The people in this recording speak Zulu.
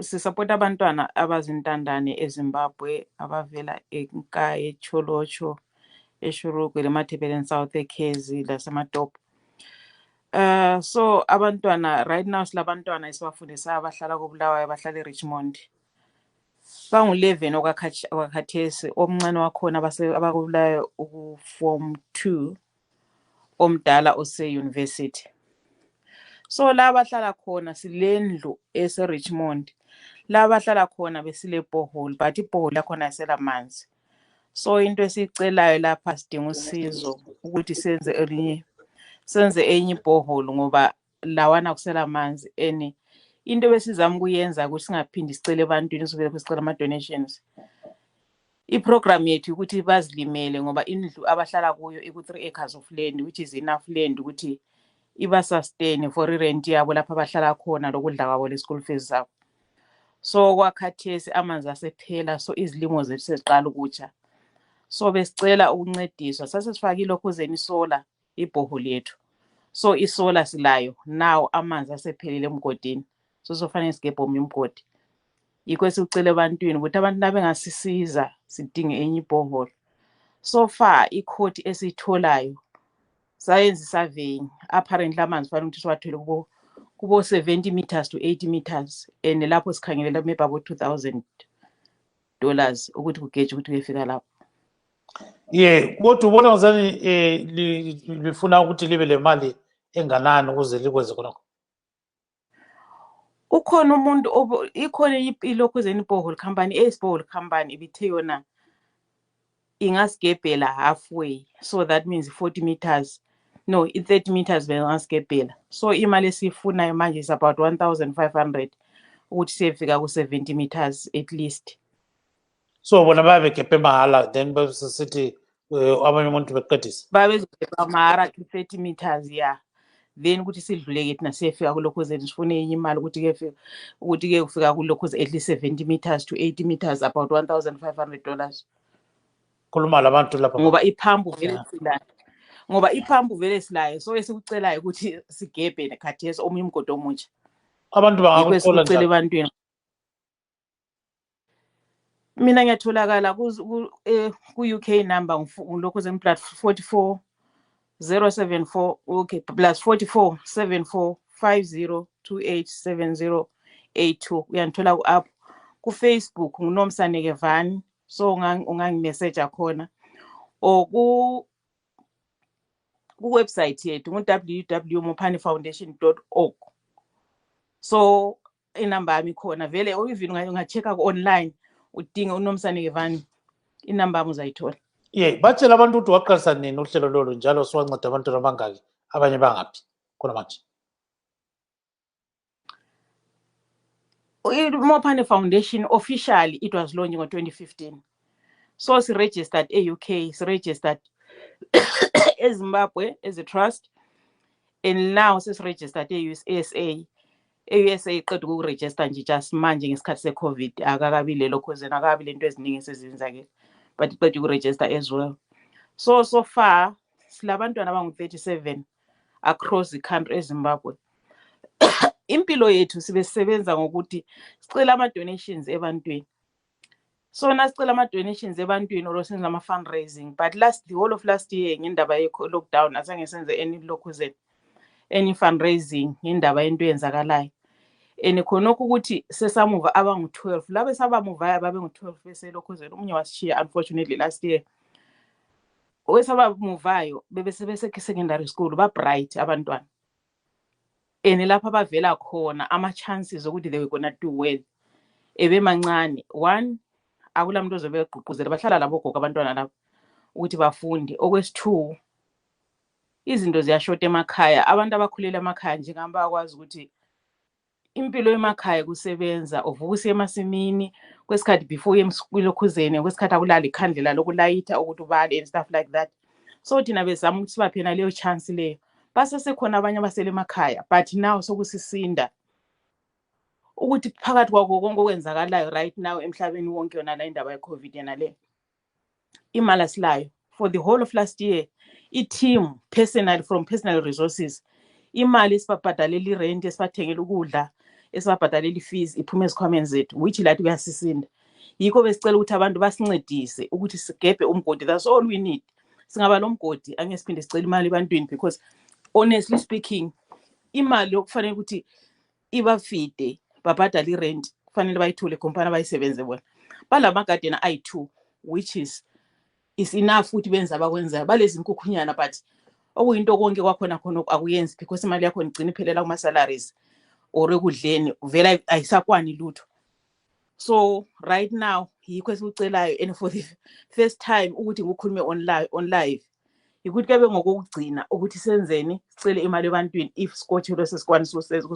sisupport abantwana abazintandane eZimbabwe abavela eNkaya, eCholocho, eShurugwe, eMathebeleni South, eKhezi laseMatopo. So abantwana right now silabantwana esibafundisa abahlala koBulawayo abahlala eRichmond. Bangu-11 okwakhathesi, omncane wakhona abakubulayo uku-form 2, omdala ose-university. So la bahlala khona silendlu ese-Richmond. La bahlala khona besile borehole, but ibhohole lakhona ayiselamanzi. So into esicelayo lapha sidinga usizo ukuthi senze enye ibhohole ngoba lawana kusela amanzi. Into besizama ukuyenza ukuthi singaphindi sicele ebantwini sivele sicela ama-donations. I-program yethu ukuthi bazilimele ngoba indlu abahlala kuyo iku-3 acres of land, which is enough land ukuthi iba-sustain for i-rent yabo lapha abahlala khona lokudla kwabo le-school fees zabo. So kwakhathesi amanzi asephela, so izilimo zethu seziqala ukutsha. So besicela ukuncediswa, sasesifake ilokhuzeni isola ibhohole yethu. So isola silayo now, amanzi asephelile emgodini, so sofanele sigebhe umgodi. Yikho esicela ebantwini ukuthi abantu nabengasisiza sidinge enye ibhohole. So far ikhoti esitholayo sayenza surveying, apparently amanzi fanele ukuthi siwathole kubo 70 meters to 80 meters, and lapho sikhangelela maybe about $2,000 ukuthi kugeje ukuthi kuyefika lapho. Kodwa ubona ngazani lifuna ukuthi libe le mali enganani ukuze likwenze khonokho? Ukhona umuntu ikhona ilokhuzeni borehole company, borehole company ibithe yona ingasigebhela halfway, so that means 40 meters, no, 30 meters bengasigebhela. So imali esifunayo manje is about 1,500 ukuthi siyefika ku 70 meters at least. So bona babegebhe mahala, then besithi abanye umuntu beqedisa babezogebha mahara to 30 meters, yeah. Then ukuthi sidluleke thina siyefika kulokhuzeni sifune enye imali ukuthi ke kufika kulokhuze at least 70 meters to 80 meters, about $1,500. khuluma labantu lapha ngoba iphambu vele silayo, so esikucelayo ukuthi sigebhe nekhathesi omunye umgodi omutsha. Abantu bangakuthola njani ebantwini? Mina ngiyatholakala ku-UK number ngilokhuze plus 44 074, okay, plus 44 74 50 28 7082. Uyangithola ku-app, ku-Facebook nguNomsa Nekevana, so ungangimeseja khona, or ku-website yethu www.mopanefoundation.org. So inamba yami khona vele, or even ungachecka online udinga uNomsa Nekevana, inamba yami uzayithola. Batshela abantu ukuthi waqalisa nini uhlelo lolu njalo siwanceda abantu abangaki, abanye bangaphi khona manje? IMopane Foundation officially it was launched in 2015. So registered UK, registered eZimbabwe as a trust, and now registered USA. USA iqeda ukuregister nje just manje ngesikhathi se-COVID, akakabi lelo khuzeni, akabi lento eziningi esezenzake, but iqeda ukuregister as well. So far silabantwana abangu-37 across the country eZimbabwe. Impilo yethu sibesebenza ngokuthi sicela ama-donations ebantwini. So nasicela ama-donations ebantwini or senza ama-fundraising, but the whole of last year ngendaba ye-lockdown azange senze any fundraising ngendaba yento eyenzakalayo. And khonokho ukuthi sesamuva abangu-12, laba esabamuvayo babengu-12 beselokhuzeni, omunye wasishiya unfortunately last year. Owesabamuvayo bebesecondary school, ba-bright abantwana, and lapha bavela khona ama-chances ukuthi they were gonna do well ebemancane. One, akula muntu ozobe egqugquzela, bahlala labo gogo abantwana labo ukuthi bafunde. Okwesi-2, izinto ziyashota emakhaya, abantu abakhulela emakhaya njengami bayakwazi ukuthi impilo emakhaya kusebenza, uvuka usiye emasimini, kwesikhathi before uye kwesikhathi akulala ikhandlela lokulayitha ukuthi ubale and stuff like that. So thina bezama ukuthi sibaphena leyo chance leyo, basesekhona abanye abasele emakhaya, but now sokusisinda ukuthi phakathi kwako konke okwenzakalayo right now emhlabeni wonke yona la indaba ye-COVID yena le, imali asilayo for the whole of last year. I-team from personal resources, imali esibabhadalela irent, esibathengela ukudla, esibabhadalela i-fees iphume ezikhwameni zethu, which lathi kuyasisinda. Yikho besicela ukuthi abantu basincedise ukuthi sigebhe umgodi. That's all we need. Singaba lo mgodi angeke siphinde sicela imali ebantwini, because honestly speaking imali yokufanele ukuthi ibafide babhadale irent kufanele bayithule company abayisebenze bona. Balamagadena ayi-2 which is enough ukuthi benza abakwenzayo balezi nkukhunyana, but okuyinto konke kwakhona khona akuyenzi because imali yakho igcina iphelela kuma-salaries or ekudleni vela ayisakwani lutho. So right now yikho esikucelayo, and for the first time ukuthi ngikukhulume on live ukuthi kube ngokugcina ukuthi senzeni sicele imali ebantwini if scotch lo sesikwanisa ukusigeba.